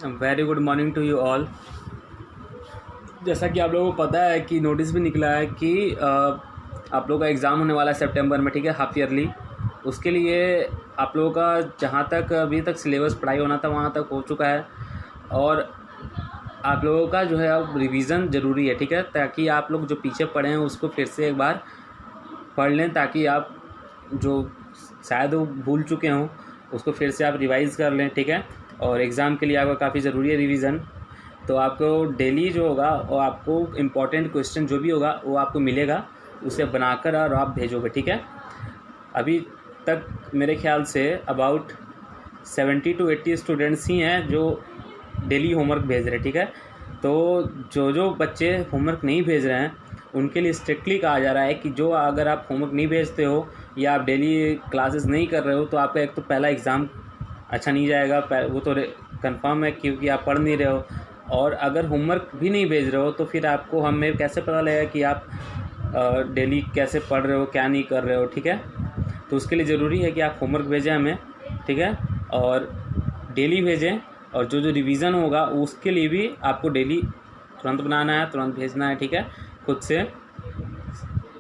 Very good morning to you all. जैसा कि आप लोगों को पता है कि नोटिस भी निकला है कि आप लोगों का एग्ज़ाम होने वाला है सितंबर में, ठीक है, हाफ ईयरली। उसके लिए आप लोगों का जहाँ तक अभी तक सिलेबस पढ़ाई होना था वहाँ तक हो चुका है, और आप लोगों का जो है अब रिवीजन ज़रूरी है, ठीक है, ताकि आप लोग जो पीछे पढ़े हैं उसको फिर से एक बार पढ़ लें, ताकि आप जो शायद वो भूल चुके हों उसको फिर से आप रिवाइज़ कर लें, ठीक है। और एग्ज़ाम के लिए आपका काफ़ी ज़रूरी है रिवीजन। तो आपको डेली जो होगा और आपको इम्पॉर्टेंट क्वेश्चन जो भी होगा वो आपको मिलेगा, उसे बनाकर और आप भेजोगे, ठीक है। अभी तक मेरे ख्याल से अबाउट 70 to 80 स्टूडेंट्स ही हैं जो डेली होमवर्क भेज रहे हैं, ठीक है। तो जो बच्चे होमवर्क नहीं भेज रहे हैं उनके लिए स्ट्रिक्टली कहा जा रहा है कि जो अगर आप होमवर्क नहीं भेजते हो या आप डेली क्लासेस नहीं कर रहे हो तो आपका एक तो पहला एग्ज़ाम अच्छा नहीं जाएगा, वो तो कंफर्म है, क्योंकि आप पढ़ नहीं रहे हो। और अगर होमवर्क भी नहीं भेज रहे हो तो फिर आपको हमें कैसे पता लगेगा कि आप डेली कैसे पढ़ रहे हो, क्या नहीं कर रहे हो, ठीक है। तो उसके लिए ज़रूरी है कि आप होमवर्क भेजें हमें, ठीक है, और डेली भेजें। और जो रिवीज़न होगा उसके लिए भी आपको डेली तुरंत बनाना है, तुरंत भेजना है, ठीक है, खुद से,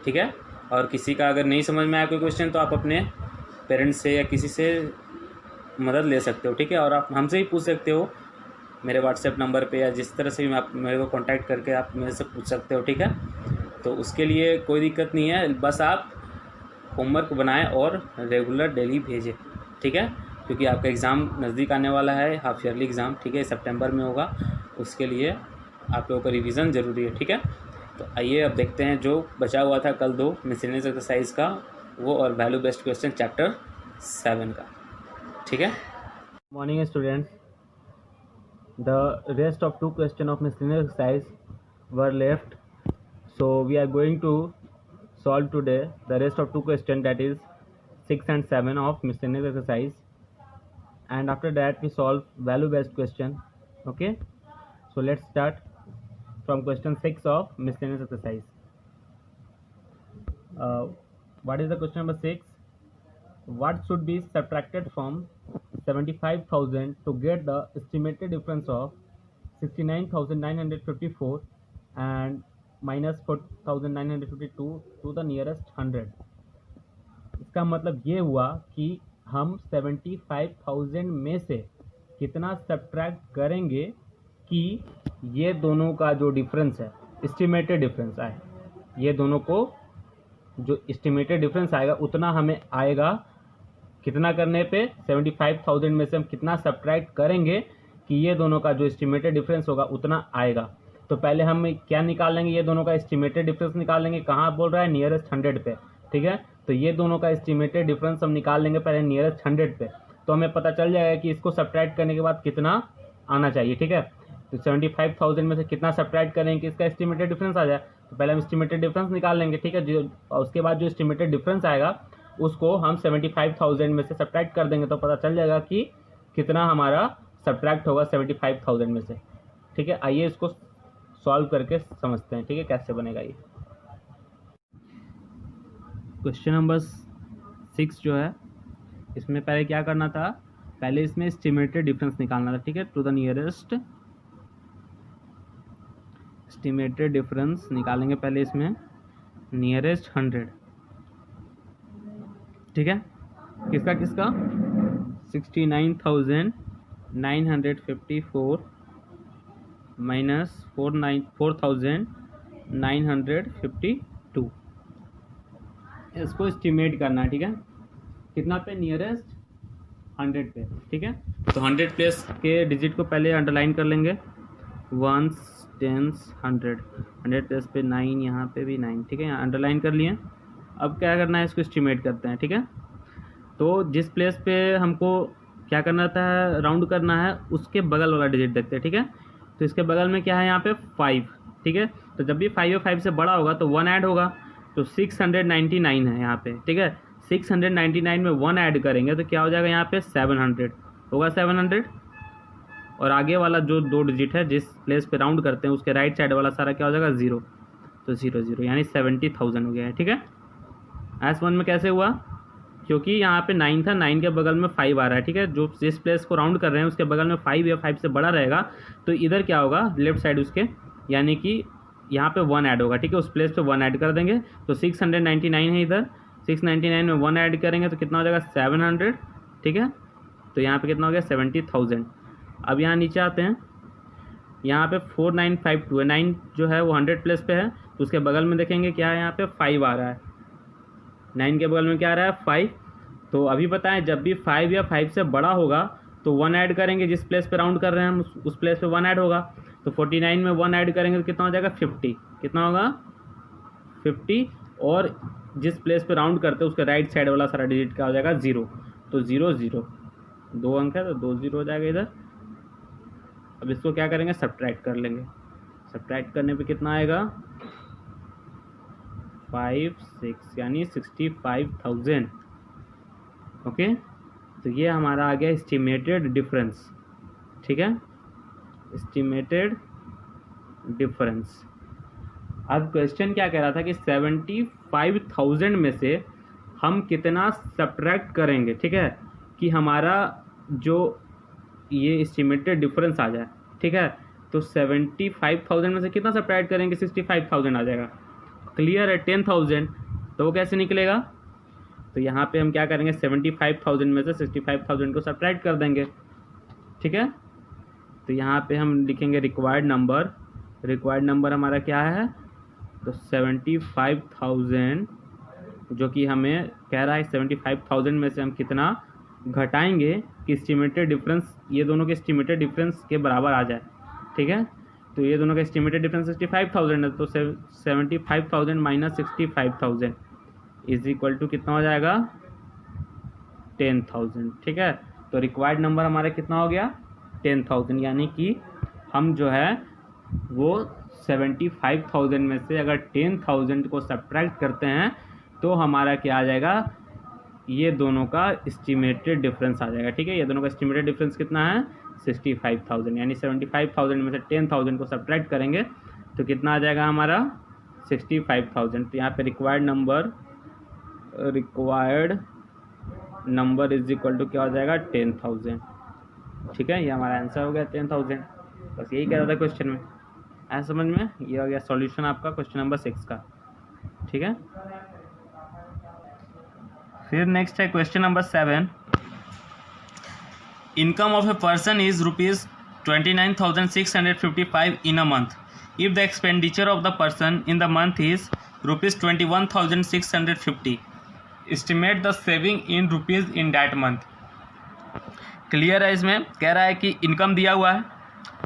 ठीक है। और किसी का अगर नहीं समझ में आया कोई क्वेश्चन तो आप अपने पेरेंट्स से या किसी से मदद ले सकते हो, ठीक है। और आप हमसे भी पूछ सकते हो मेरे व्हाट्सएप नंबर पे, या जिस तरह से भी आप मेरे को कांटेक्ट करके आप मेरे से पूछ सकते हो, ठीक है। तो उसके लिए कोई दिक्कत नहीं है, बस आप होमवर्क बनाएं और रेगुलर डेली भेजें, ठीक है, क्योंकि आपका एग्ज़ाम नज़दीक आने वाला है, हाफ ईयरली एग्ज़ाम, ठीक है, सितंबर में होगा। उसके लिए आप लोगों का रिवीजन ज़रूरी है, ठीक है। तो आइए अब देखते हैं जो बचा हुआ था कल 2 मिसलेनियस एक्सरसाइज का, वो और वैल्यू बेस्ड क्वेश्चन चैप्टर 7 का, ठीक है। Morning students, the rest of 2 questions of miscellaneous exercise were left, so we are going to solve today the rest of 2 questions, that is 6 and 7 of miscellaneous exercise, and after that we solve value based question. Okay, so let's start from question 6 of miscellaneous exercise. What is the question number 6? What should be subtracted from 75,000 to get the estimated difference of 69,954 and minus 4,952 to the nearest 100? इसका मतलब ये हुआ कि हम 75,000 में से कितना subtract करेंगे कि ये दोनों का जो डिफरेंस है, एस्टिमेटेड डिफरेंस आए, ये दोनों को जो एस्टिमेटेड डिफरेंस आएगा उतना हमें आएगा। कितना करने पे 75,000 में से हम कितना सब्ट्रैक्ट करेंगे कि ये दोनों का जो एस्टिमेटेड डिफरेंस होगा उतना आएगा। तो पहले हम क्या निकाल लेंगे, ये दोनों का एस्टिमेटेड डिफरेंस निकाल लेंगे। कहाँ बोल रहा है? नियरेस्ट 100 पे, ठीक है। तो ये दोनों का एस्टिमेटेड डिफरेंस हम निकाल लेंगे पहले नियरेस्ट 100 पे, तो हमें पता चल जाएगा कि इसको सब्ट्रैक्ट करने के बाद कितना आना चाहिए, ठीक है। तो 75,000 में से कितना सब्ट्रैक्ट करेंगे कि इसका एस्टिमेटेड डिफरेंस आ जाए, तो पहले हम एस्टिमेटेड डिफरेंस निकाल लेंगे, ठीक है। जो उसके बाद जो एस्टिमेटेड डिफरेंस आएगा उसको हम 75,000 में से सब्ट्रैक्ट कर देंगे, तो पता चल जाएगा कि कितना हमारा सब्ट्रैक्ट होगा 75,000 में से, ठीक है। आइए इसको सॉल्व करके समझते हैं, ठीक है, कैसे बनेगा ये। क्वेश्चन नंबर 6 जो है, इसमें पहले क्या करना था, पहले इसमें एस्टिमेटेड डिफरेंस निकालना था, ठीक है। To the nearest estimated difference निकालेंगे पहले इसमें नियरेस्ट 100, ठीक है। किसका 69,954 माइनस 4,952, इसको एस्टिमेट करना है, ठीक है। कितना पे? नियरेस्ट 100 पे, ठीक है। तो 100 प्लेस के डिजिट को पहले अंडरलाइन कर लेंगे, 1s 10s 100 प्लेस पे 9, यहाँ पे भी 9, ठीक है, यहाँ अंडरलाइन कर लिए। अब क्या करना है, इसको एस्टिमेट करते हैं, ठीक है। तो जिस प्लेस पे हमको क्या करना था, राउंड करना है, उसके बगल वाला डिजिट देखते हैं, ठीक है। तो इसके बगल में क्या है, यहाँ पे 5, ठीक है। तो जब भी 5 और 5 से बड़ा होगा तो 1 ऐड होगा, तो 699 है यहाँ पे, ठीक है। 699 में 1 ऐड करेंगे तो क्या हो जाएगा, यहाँ पे 700 होगा, 700। और आगे वाला जो 2 डिजिट है जिस प्लेस पे राउंड करते हैं उसके राइट साइड वाला सारा क्या हो जाएगा, 0, तो 0 0 यानी 70,000 हो गया है, ठीक है। S1 में कैसे हुआ, क्योंकि यहाँ पे 9 था, 9 के बगल में 5 आ रहा है, ठीक है। जो जिस प्लेस को राउंड कर रहे हैं उसके बगल में 5 या 5 से बड़ा रहेगा तो इधर क्या होगा, लेफ्ट साइड उसके, यानी कि यहाँ पे 1 ऐड होगा, ठीक है। उस प्लेस पे 1 ऐड कर देंगे तो 699 है इधर, 699 में 1 ऐड करेंगे तो कितना हो जाएगा 700, ठीक है। तो यहाँ पे कितना हो गया 70,000। अब यहाँ नीचे आते हैं, यहाँ पे 4952 है, 9 जो है वो 100 प्लेस पे है तो उसके बगल में देखेंगे क्या है, यहाँ पे 5 आ रहा है, 9 के बगल में क्या आ रहा है 5। तो अभी बताएं जब भी 5 या 5 से बड़ा होगा तो 1 ऐड करेंगे, जिस प्लेस पे राउंड कर रहे हैं हम उस प्लेस पे 1 ऐड होगा। तो 49 में 1 ऐड करेंगे तो कितना हो जाएगा 50, कितना होगा 50। और जिस प्लेस पे राउंड करते हैं उसके राइट साइड वाला सारा डिजिट क्या हो जाएगा 0, तो 0 0, 2 अंक है तो 2 0 हो जाएगा इधर। अब इसको क्या करेंगे सब्ट्रैक्ट कर लेंगे, सब्ट्रैक्ट करने पे कितना आएगा 5 6 यानी 65,000। ओके, तो ये हमारा आ गया एस्टिमेटेड डिफरेंस, ठीक है, एस्टिमेटेड डिफरेंस। अब क्वेश्चन क्या कह रहा था कि 75,000 में से हम कितना सब्ट्रैक्ट करेंगे, ठीक है, कि हमारा जो ये एस्टिमेटेड डिफरेंस आ जाए, ठीक है। तो 75,000 में से कितना सब्ट्रैक्ट करेंगे, 65,000 आ जाएगा। क्लियर है 10,000, तो वो कैसे निकलेगा, तो यहाँ पे हम क्या करेंगे 75,000 में से 65,000 को सब्ट्रैक्ट कर देंगे, ठीक है। तो यहाँ पे हम लिखेंगे रिक्वायर्ड नंबर, रिक्वायर्ड नंबर हमारा क्या है, तो 75,000 जो कि हमें कह रहा है 75,000 में से हम कितना घटाएंगे कि एस्टिमेटेड डिफरेंस ये दोनों के एस्टिमेटेड डिफरेंस के बराबर आ जाए, ठीक है। तो ये दोनों का एस्टिमेटेड डिफरेंस 65,000 है, तो 75,000 माइनस 65,000 इज इक्वल टू कितना हो जाएगा 10,000, ठीक है। तो रिक्वायर्ड नंबर हमारा कितना हो गया 10,000, यानी कि हम जो है वो 75,000 में से अगर 10,000 को सब्ट्रैक्ट करते हैं तो हमारा क्या आ जाएगा, ये दोनों का एस्टिमेटेड डिफरेंस आ जाएगा, ठीक है। ये दोनों का एस्टिमेटेड डिफरेंस कितना है 65,000, यानी 75,000 में से 10,000 को सब्ट्रैक्ट करेंगे तो कितना आ जाएगा हमारा 65,000। तो यहाँ पे required number is equal to क्या हो जाएगा 10,000, ठीक है। ये हमारा आंसर हो गया 10,000। बस यही कह रहा था क्वेश्चन में, आया समझ में। ये हो गया सॉल्यूशन आपका क्वेश्चन नंबर 6 का, ठीक है। फिर नेक्स्ट है question number 7। Income of a person is ₹29,655 in a month if the expenditure of the person in the month is ₹21,650। Estimate the saving in rupees in that month. Clear है, इसमें कह रहा है कि इनकम दिया हुआ है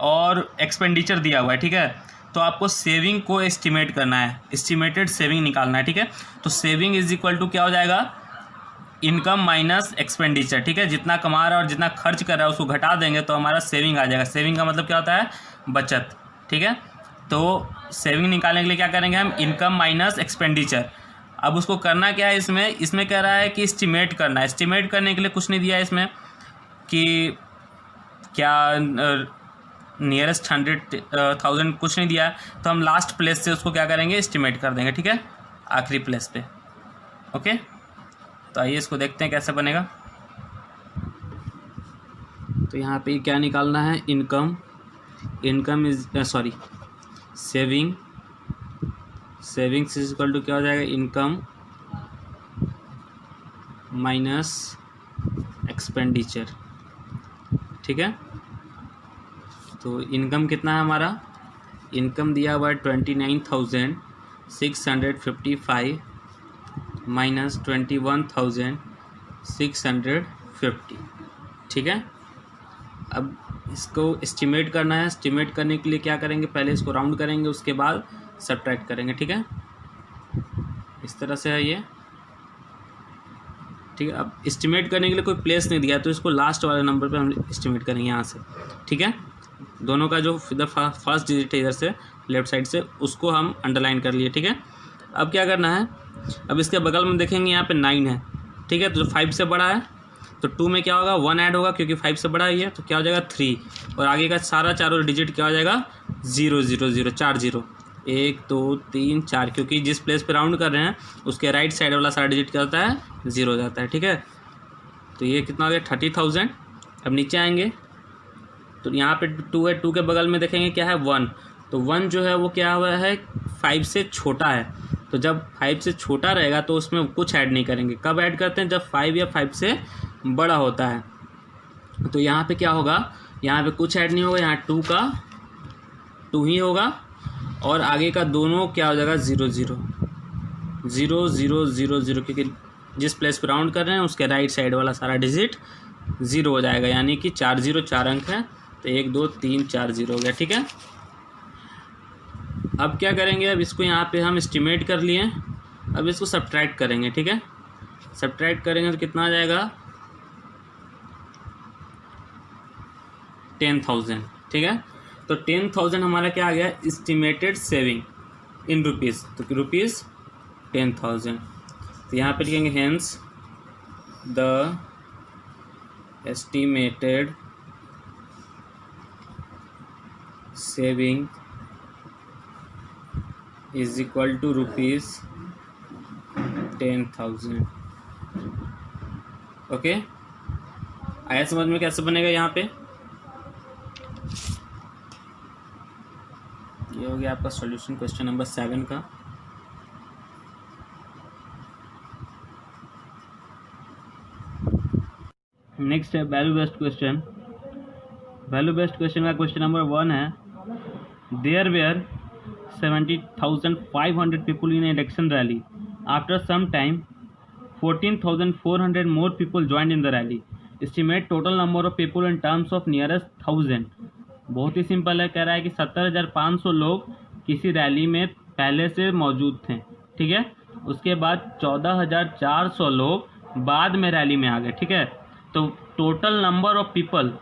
और एक्सपेंडिचर दिया हुआ है, ठीक है। तो आपको सेविंग को एस्टिमेट करना है, एस्टिमेटेड सेविंग निकालना है, ठीक है। तो सेविंग इज इक्वल टू क्या हो जाएगा इनकम माइनस एक्सपेंडिचर, ठीक है। जितना कमा रहा है और जितना खर्च कर रहा है उसको घटा देंगे तो हमारा सेविंग आ जाएगा। सेविंग का मतलब क्या होता है बचत, ठीक है। तो सेविंग निकालने के लिए क्या करेंगे हम इनकम माइनस एक्सपेंडिचर। अब उसको करना क्या है, इसमें कह रहा है कि एस्टिमेट करना है। एस्टिमेट करने के लिए कुछ नहीं दिया है इसमें कि क्या नियरेस्ट 100,000 कुछ नहीं दिया है, तो हम लास्ट प्लेस से उसको क्या करेंगे एस्टिमेट कर देंगे, ठीक है, आखिरी प्लेस पे। ओके, तो आइए इसको देखते हैं कैसे बनेगा। तो यहाँ पे क्या निकालना है income is savings is equal to क्या हो जाएगा इनकम माइनस एक्सपेंडिचर, ठीक है। तो इनकम कितना है हमारा, इनकम दिया हुआ है 29,655 माइनस 21,650, ठीक है। अब इसको एस्टिमेट करना है। एस्टिमेट करने के लिए क्या करेंगे, पहले इसको राउंड करेंगे उसके बाद सब्ट्रैक्ट करेंगे, ठीक है। इस तरह से है ये, ठीक है। अब एस्टिमेट करने के लिए कोई प्लेस नहीं दिया तो इसको लास्ट वाले नंबर पे हम एस्टिमेट करेंगे यहाँ से, ठीक है। दोनों का जो इधर फर्स्ट डिजिट है इधर से लेफ्ट साइड से उसको हम अंडरलाइन कर लिए, ठीक है। अब क्या करना है, अब इसके बगल में देखेंगे यहाँ पे 9 है, ठीक है। तो 5 से बड़ा है तो 2 में क्या होगा 1 ऐड होगा क्योंकि 5 से बड़ा ही है, तो क्या हो जाएगा 3 और आगे का सारा चारों डिजिट क्या हो जाएगा 0 0 0 4 0, 1 2 3 4, क्योंकि जिस प्लेस पे राउंड कर रहे हैं उसके राइट साइड वाला सारा डिजिट क्या होता है 0 हो जाता है, ठीक है। तो ये कितना हो गया 30,000। अब नीचे आएंगे तो यहाँ पे 2 है, 2 के बगल में देखेंगे क्या है 1, तो 1 जो है वो क्या हुआ है 5 से छोटा है। तो जब 5 से छोटा रहेगा तो उसमें कुछ ऐड नहीं करेंगे। कब ऐड करते हैं, जब 5 या 5 से बड़ा होता है। तो यहाँ पे क्या होगा, यहाँ पे कुछ ऐड नहीं होगा, यहाँ 2 का 2 ही होगा और आगे का दोनों क्या हो जाएगा 0 0 0 0 0 0, क्योंकि जिस प्लेस पर राउंड कर रहे हैं उसके राइट साइड वाला सारा डिजिट 0 हो जाएगा, यानी कि 4 0 4 अंक है, तो 1 2 3 4 0 हो गया, ठीक है। अब क्या करेंगे, अब इसको यहाँ पे हम एस्टिमेट कर लिए, अब इसको सब्ट्रैक्ट करेंगे, ठीक है। सब्ट्रैक्ट करेंगे तो कितना आ जाएगा 10,000, ठीक है। तो 10,000 हमारा क्या आ गया एस्टिमेटेड सेविंग इन रुपीज़, तो रुपीज़ 10,000। तो यहाँ पे लिखेंगे hence the estimated saving is equal to rupees 10,000। Okay, आया समझ में कैसे बनेगा। यहाँ पे ये हो गया आपका सॉल्यूशन क्वेश्चन नंबर 7 का। नेक्स्ट है value based question. Value based question का क्वेश्चन नंबर 1 है, there where 70,500 people in election rally. After some time, 14,400 more people joined in the rally. Estimate total number of people in terms of nearest 1000. बहुत ही simple है, कह रहा है कि 70,500 लोग किसी रैली में पहले से मौजूद थे, ठीक है। उसके बाद 14,400 लोग बाद में रैली में आ गए, ठीक है। तो टोटल नंबर ऑफ पीपल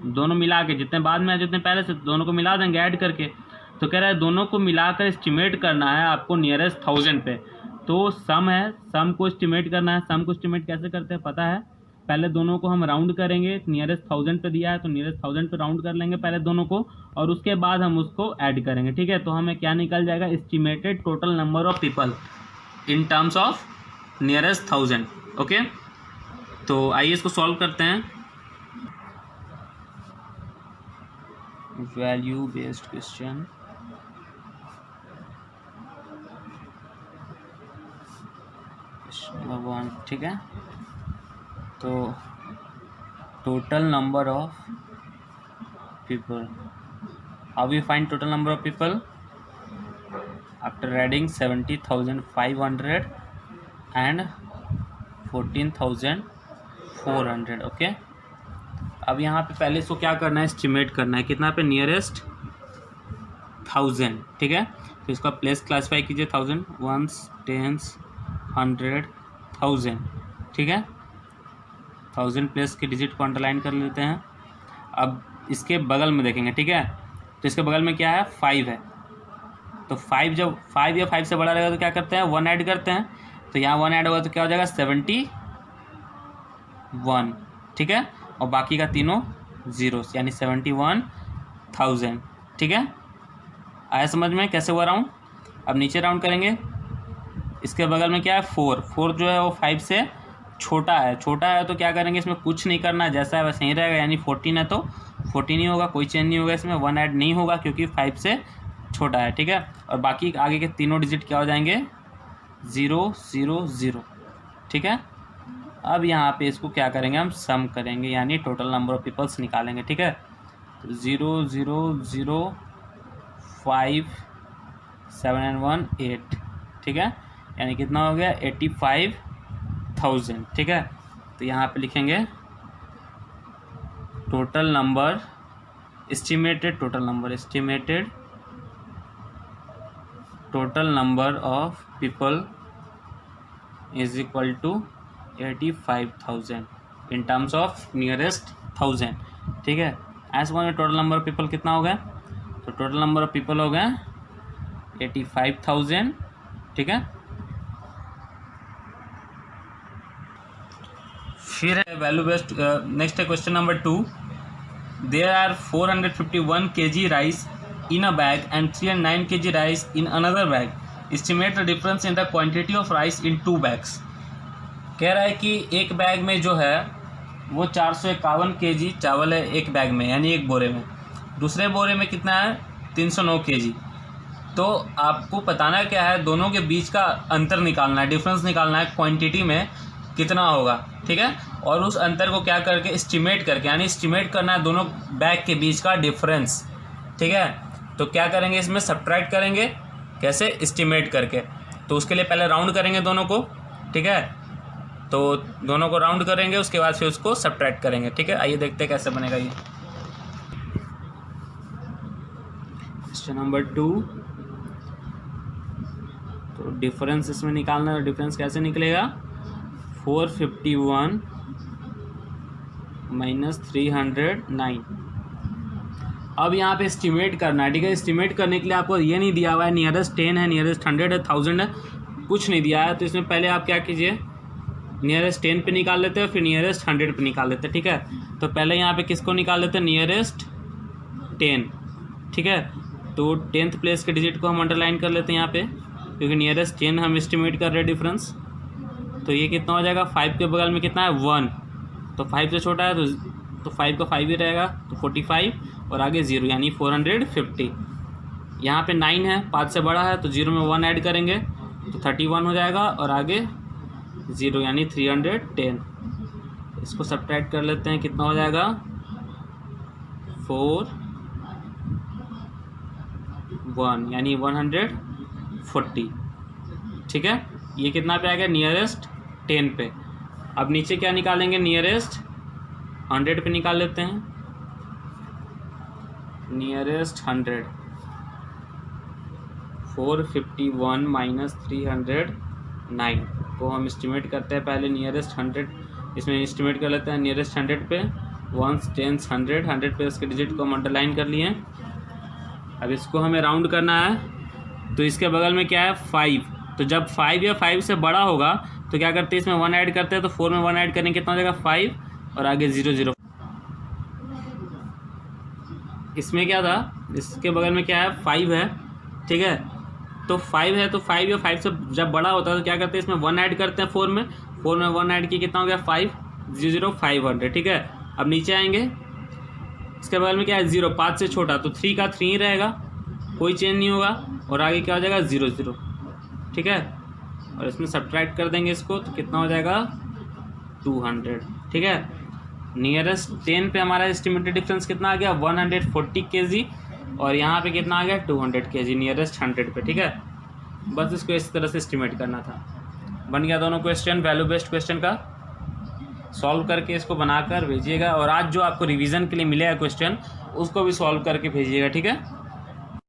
दोनों मिला के, जितने बाद में आए जितने पहले से, दोनों को मिला देंगे ऐड करके। तो कह रहा है दोनों को मिलाकर एस्टिमेट करना है आपको नियरेस्ट 1000 पे। तो सम है, सम को एस्टिमेट करना है। सम को एस्टिमेट कैसे करते हैं पता है, पहले दोनों को हम राउंड करेंगे, नियरेस्ट 1000 पे दिया है तो नियरेस्ट 1000 पे राउंड कर लेंगे पहले दोनों को, और उसके बाद हम उसको ऐड करेंगे, ठीक है। तो हमें क्या निकल जाएगा estimated total number of people in terms of nearest 1000। Okay, तो आइए इसको सॉल्व करते हैं। वैल्यू बेस्ड क्वेश्चन, नंबर 1, ठीक है। तो total number of people, how we find total number of people after adding 70,500 and 14,400। Okay, अब यहाँ पे पहले इसको क्या करना है एस्टिमेट करना है, कितना पे नियरेस्ट 1000, ठीक है। तो इसका प्लेस क्लासीफाई कीजिए 1000, 1s 10s 100 1000, ठीक है। 1000 प्लेस के डिजिट को अंडरलाइन कर लेते हैं। अब इसके बगल में देखेंगे, ठीक है। तो इसके बगल में क्या है 5 है, तो 5 जब 5 या 5 से बड़ा रहेगा तो क्या करते हैं 1 ऐड करते हैं। तो यहाँ 1 ऐड होगा तो क्या हो जाएगा 71, ठीक है। और बाकी का तीनों जीरोस, यानी 71,000, ठीक है। आया समझ में कैसे हुआ राउंड। अब नीचे राउंड करेंगे, इसके बगल में क्या है 4 जो है वो 5 से छोटा है। छोटा है तो क्या करेंगे, इसमें कुछ नहीं करना है, जैसा है वैसे ही रहेगा, यानी 14 है तो 14 ही होगा, कोई चेंज नहीं होगा इसमें। 1 ऐड नहीं होगा क्योंकि 5 से छोटा है, ठीक है। और बाकी आगे के तीनों डिजिट क्या हो जाएंगे 0 0 0, ठीक है। अब यहाँ पे इसको क्या करेंगे हम सम करेंगे, यानी टोटल नंबर ऑफ पीपल्स निकालेंगे, ठीक है। तो 0 0 0 5 7 and 1 8, ठीक है। यानी कितना हो गया 85,000, ठीक है। तो यहाँ पे लिखेंगे total number estimated total number of people is equal to 85,000 in terms of nearest 1000, ठीक है। ऐसे में टोटल नंबर ऑफ पीपल कितना हो गया, तो टोटल नंबर ऑफ पीपल हो गया 85,000, ठीक है। फिर है वैल्यू बेस्ड। नेक्स्ट है question number 2, there are 451 kg rice in a bag and 309 kg rice in another bag. Estimate the difference in the quantity of rice in 2 bags. कह रहा है कि एक बैग में जो है वो 451 kg चावल है एक बैग में, यानी एक बोरे में। दूसरे बोरे में कितना है? 309 kg। तो आपको बताना क्या है, दोनों के बीच का अंतर निकालना है, डिफरेंस निकालना है क्वांटिटी में कितना होगा, ठीक है। और उस अंतर को क्या करके एस्टिमेट करके, यानी एस्टिमेट करना है दोनों बैग के बीच का डिफरेंस, ठीक है। तो क्या करेंगे, इसमें सब्ट्रैक्ट करेंगे। कैसे? एस्टिमेट करके। तो उसके लिए पहले राउंड करेंगे दोनों को, ठीक है। तो दोनों को राउंड करेंगे, उसके बाद फिर उसको सब्ट्रैक्ट करेंगे, ठीक है। आइए देखते हैं कैसे बनेगा ये। Question number 2। तो डिफरेंस इसमें निकालना है। डिफरेंस कैसे निकलेगा? 451 माइनस 309। अब यहाँ पे एस्टिमेट करना है, ठीक है। एस्टिमेट करने के लिए आपको ये नहीं दिया हुआ है नियरेस्ट 10 है, नियरेस्ट 100 है, 1000 है, कुछ नहीं दिया है। तो इसमें पहले आप क्या कीजिए, नियरेस्ट 10 पे निकाल लेते हैं, फिर नियरेस्ट 100 पे निकाल लेते हैं, ठीक है। तो पहले यहाँ पे किसको निकाल लेते हैं? नियरेस्ट 10, ठीक है। तो 10th प्लेस के डिजिट को हम अंडरलाइन कर लेते हैं यहाँ पे, क्योंकि नियरेस्ट 10 हम एस्टिमेट कर रहे हैं डिफरेंस। तो ये कितना हो जाएगा? 5 के बगल में कितना है? 1। तो 5 से छोटा है तो 5 का 5 ही रहेगा, तो 45 और आगे 0 यानी 450। यहाँ पे 9 है, 5 से बड़ा है, तो 0 में 1 ऐड करेंगे तो 31 हो जाएगा और आगे 0 यानी 310। इसको सब्ट्रैक्ट कर लेते हैं, कितना हो जाएगा? 4 यानी 140, ठीक है। ये कितना पे आ गया? नियरेस्ट 10 पे। अब नीचे क्या निकालेंगे? नियरेस्ट 100 पे निकाल लेते हैं। नियरेस्ट 100, 451 माइनस 309 को हम एस्टिमेट करते हैं पहले नियरेस्ट 100, इसमें एस्टिमेट कर लेते हैं नियरेस्ट 100 पे। 1s 10s 100 पे इसके डिजिट को हम अंडरलाइन कर लिए। अब इसको हमें राउंड करना है, तो इसके बगल में क्या है? 5। तो जब 5 या 5 से बड़ा होगा तो क्या करते हैं? इसमें 1 ऐड करते हैं, तो 4 में 1 ऐड करेंगे, कितना हो जाएगा? 5 और आगे 0 0। इसमें क्या था? इसके बगल में क्या है? 5 है, ठीक है। तो 5 है, तो 5 या 5 से जब बड़ा होता है तो क्या करते हैं? इसमें 1 ऐड करते हैं 4 में 1 ऐड किया, कितना हो गया? 5 0 500, ठीक है। अब नीचे आएंगे, इसके बगल में क्या है? 0, 5 से छोटा, तो 3 का 3 ही रहेगा, कोई चेंज नहीं होगा। और आगे क्या हो जाएगा? 0 0, ठीक है। और इसमें सब्ट्रैक्ट कर देंगे इसको, तो कितना हो जाएगा? 200, ठीक है। नियरेस्ट 10 पे हमारा एस्टिमेटेड डिफरेंस कितना आ गया? 140 kg और यहाँ पे कितना आ गया? 200 kg नियरेस्ट 100 पे, ठीक है। बस इसको इस तरह से एस्टिमेट करना था। बन गया दोनों क्वेश्चन। वैल्यू बेस्ड क्वेश्चन का सॉल्व करके इसको बनाकर भेजिएगा, और आज जो आपको रिवीजन के लिए मिलेगा क्वेश्चन उसको भी सॉल्व करके भेजिएगा, ठीक है।